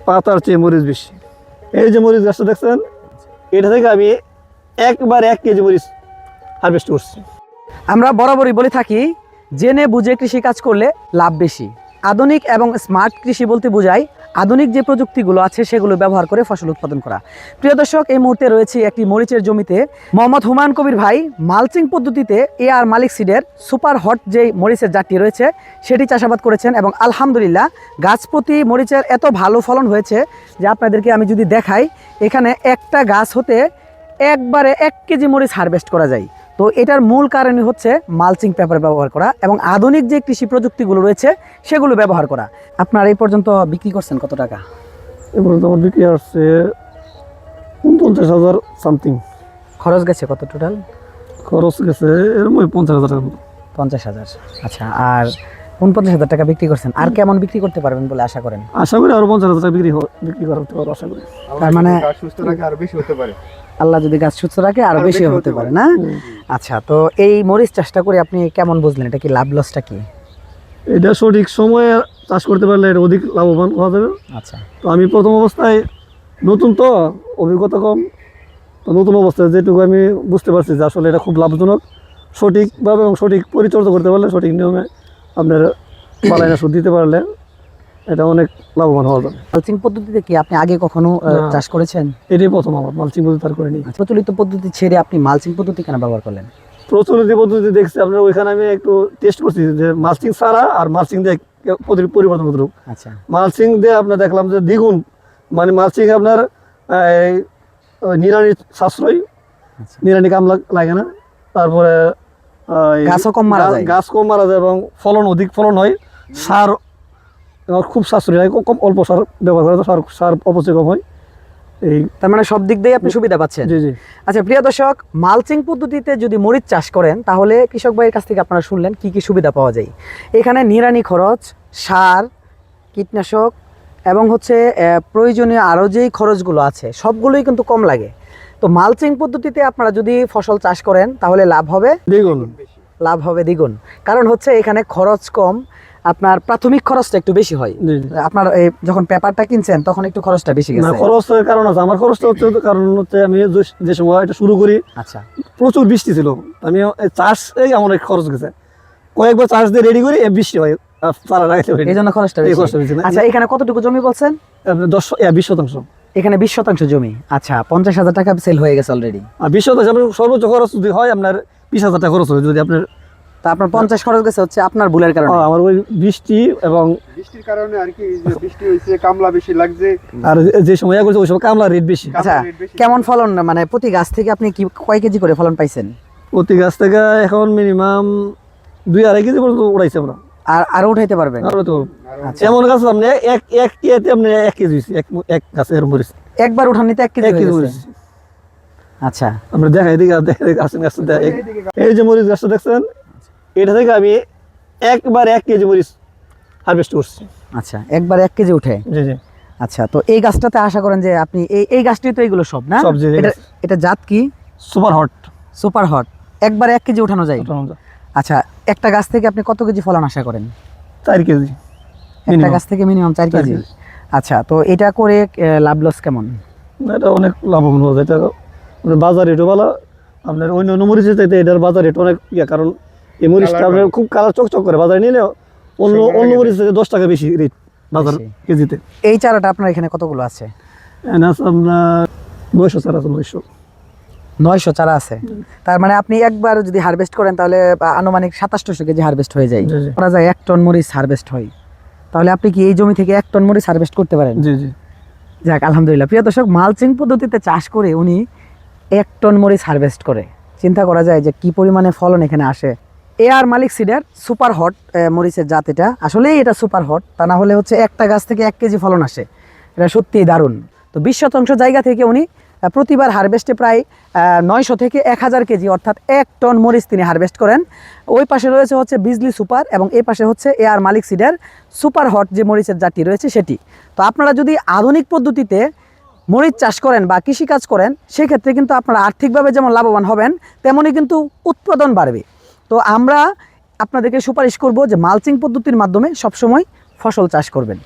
পাতার চেয়ে মরিচ বেশি। এই যে মরিচ গাছটা দেখছেন, এটা থেকে আমি একবার 1 কেজি মরিচ হারভেস্ট করছি। আমরা বরাবরই বলে থাকি, জেনে বুঝে কৃষি কাজ করলে লাভ বেশি। আধুনিক এবং স্মার্ট কৃষি বলতে বোঝায় আধুনিক যে প্রযুক্তিগুলো আছে সেগুলো ব্যবহার করে ফসল উৎপাদন করা। প্রিয় দর্শক, এই মুহূর্তে রয়েছে একটি মরিচের জমিতে। মোহাম্মদ হুমায়ুন কবির ভাই মালচিং পদ্ধতিতে AR মালিক সিডের সুপার হট যে মরিচের জাতটি রয়েছে সেটি চাষাবাদ করেছেন এবং আলহামদুলিল্লাহ গাছ প্রতি মরিচের এত ভালো ফলন হয়েছে যে আপনাদেরকে আমি যদি দেখাই, এখানে একটা গাছ হতে একবারে 1 কেজি মরিচ হারভেস্ট করা যায়। তো এটার মূল কারণই হচ্ছে মালচিং পেপার ব্যবহার করা এবং আধুনিক যে কৃষি প্রযুক্তিগুলো রয়েছে সেগুলো ব্যবহার করা। আপনার এই পর্যন্ত বিক্রি করছেন কত টাকা? এই পর্যন্ত আমার বিক্রি আসছে 49,000 সামথিং। খরচ গেছে কত টোটাল? খরচ গেছে এরকম 50,000 টাকা। 50,000। আচ্ছা, আর 49,000 টাকা বিক্রি করছেন। আর কেমন বিক্রি করতে পারবেন বলে আশা করেন? আশা করি আরো 50,000 টাকা বিক্রি করার আশা করি। তার মানে সুস্থ রাখে আরো বেশি হতে পারে। আল্লাহ যদি গাছ সুস্থ রাখে আরো বেশি হতে পারে না? আচ্ছা, তো এই মরিচ চাষটা করে আপনি কেমন বুঝলেন এটা কি লাভ লসটা কি? এটা সঠিক সময়ে চাষ করতে পারলে এটা অধিক লাভবান হওয়া যাবে। আচ্ছা, তো আমি প্রথম অবস্থায় নতুন, তো অভিজ্ঞতা কম, তো নতুন অবস্থায় যেটুকু আমি বুঝতে পারছি যে আসলে এটা খুব লাভজনক। সঠিকভাবে এবং সঠিক পরিচর্যা করতে পারলে, সঠিক নিয়মে আপনার বালাইনাশক দিতে পারলে এটা অনেক লাভবান হওয়া যাবে। মালচিং পদ্ধতিতে কি আপনি আগে কখনো চাষ করেছেন? এটাই প্রথম আমার মালচিং পদ্ধতি আর করিনি। প্রচলিত পদ্ধতি ছেড়ে আপনি মালচিং পদ্ধতি কেন ব্যবহার করলেন? প্রচলিত পদ্ধতি দেখছি আপনার, ওইখানে আমি একটু টেস্ট করছি যে মালচিং ছাড়া আর মালচিং দিয়ে পরিবর্তন করতে। আচ্ছা, মালচিং দিয়ে আপনার দেখলাম যে দ্বিগুণ, মানে মালচিং আপনার নিড়ানির সাশ্রয়, নিড়ানি কাম লাগে না, তারপরে গাছও কম মারা যায়, গাছ কম মারা যায় এবং ফলন অধিক ফলন হয়। সার খুব সাশ্রয়ী হয়, কম অল্প সার ব্যবহার করে, সার অপচয় কম হয়। এই তার মানে সব দিক দিয়ে আপনি সুবিধা পাচ্ছেন। জি জি। আচ্ছা প্রিয় দর্শক, মালচিং পদ্ধতিতে যদি মরিচ চাষ করেন তাহলে কৃষক ভাইয়ের কাছ থেকে আপনারা শুনলেন কি কি সুবিধা পাওয়া যায়। এখানে নিড়ানি খরচ, সার, কীটনাশক এবং হচ্ছে প্রয়োজনীয় আরও যেই খরচগুলো আছে সবগুলোই কিন্তু কম লাগে। তো মালচিং পদ্ধতিতে আপনারা যদি ফসল চাষ করেন তাহলে লাভ হবে দ্বিগুণ। কারণ হচ্ছে এখানে খরচ কম, আপনার প্রাথমিক খরচটা একটু বেশি হয়। আপনার যখন পেপারটা কিনছেন তখন একটু খরচটা বেশি গেছে। খরচের কারণ আছে, আমার খরচটা হচ্ছে কারণ হচ্ছে আমি যে সময় এটা শুরু করি, আচ্ছা, প্রচুর বৃষ্টি ছিল, আমি চাষেই আমার খরচ গেছে, কয়েকবার চাষ দিয়ে রেডি করি, বৃষ্টি হয়, এই জন্য খরচটা বেশি। আচ্ছা, এখানে কতটুকু জমি বলছেন? 20%। এখানে 20% জমি। আচ্ছা, 50,000 টাকা সেল হয়ে গেছে অলরেডি। আর 20% সর্বোচ্চ খরচ যদি হয় আপনার 20,000 টাকা খরচ হয় যদি আপনার। তা আপনার 50 খরচ গেছে হচ্ছে আপনার ভুলের কারণে। আমার ওই বৃষ্টি এবং বৃষ্টির কারণে আর কি, যে বৃষ্টি হয়েছে, কামলা বেশি লাগছে, আর যে সময় করছে ওই সময় কামলা রেট বেশি। আচ্ছা, কেমন ফলন, মানে প্রতি গাছ থেকে আপনি কি কয় কেজি করে ফলন পাইছেন? প্রতি গাছ থেকে এখন মিনিমাম 2-2.5 কেজি পর্যন্ত উঠাইছে আমরা। আর আরো উঠাইতে পারবেন? আরো তো এমন গাছ আপনি এক ইয়েতে আপনি 1 কেজি হয়েছে, এক গাছের মরিচ একবার উঠানিতে 1 কেজি মরিচ। আচ্ছা, আমরা দেখাই দিকে গাছটা, এই যে মরিচ গাছটা দেখছেন, এটা থেকে আমি একবার 1 কেজি মরিচ হারভেস্ট করছি। আচ্ছা, একবার 1 কেজি উঠে? জি জি। আচ্ছা, তো এই গাছটাতে আশা করেন যে আপনি এই গাছটি তো এইগুলো সব না? সব। এটা জাত কি? Super hot. একবার 1 কেজি উঠানো যায়? আচ্ছা, একটা গাছ থেকে আপনি কত কেজি ফলন আশা করেন? 4 কেজি। একটা গাছ থেকে মিনিমাম 4 কেজি। আচ্ছা, তো এটা করে লাভ লস কেমন? এটা অনেক লাভবান হবে, এটা বাজার রেটও ভালো। আপনার অন্য মরিচের চাইতে এটার বাজার রেট অনেক কারণ এই মরিচটা আপনার খুব কালার চকচক করে, বাজারে নিলে অন্য মরিচের 10 টাকা বেশি রেট বাজার কেজিতে। এই চারাটা আপনার এখানে কতগুলো আছে? আপনার 900 চারা আছে। 900 চারা আছে। তার মানে আপনি একবার যদি হারভেস্ট করেন তাহলে আনুমানিক 2700 কেজি হারভেস্ট হয়ে যায়। করা যায় 1 টন মরিচ হারভেস্ট হয়। তাহলে আপনি কি এই জমি থেকে 1 টন মরিচ হারভেস্ট করতে পারেন? জি জি। যাক, আলহামদুলিল্লাহ। প্রিয় দর্শক, মালচিং পদ্ধতিতে চাষ করে উনি 1 টন মরিচ হারভেস্ট করে। চিন্তা করা যায় যে কি পরিমাণে ফলন এখানে আসে। AR মালিক সিডের সুপার হট মরিচের জাত এটা, আসলেই এটা সুপার হট, তা না হলে হচ্ছে একটা গাছ থেকে 1 কেজি ফলন আসে, এটা সত্যিই দারুণ। তো 20% জায়গা থেকে উনি প্রতিবার হারভেস্টে প্রায় 900 থেকে 1000 কেজি অর্থাৎ 1 টন মরিচ তিনি হারভেস্ট করেন। ওই পাশে রয়েছে হচ্ছে বিজলি সুপার এবং এই পাশে হচ্ছে AR মালিক সিডের সুপার হট যে মরিচের জাতটি রয়েছে সেটি। তো আপনারা যদি আধুনিক পদ্ধতিতে মরিচ চাষ করেন বা কৃষিকাজ করেন সেক্ষেত্রে কিন্তু আপনারা আর্থিকভাবে যেমন লাভবান হবেন তেমনই কিন্তু উৎপাদন বাড়বে। তো আমরা আপনাদেরকে সুপারিশ করব যে মালচিং পদ্ধতির মাধ্যমে সবসময় ফসল চাষ করবেন।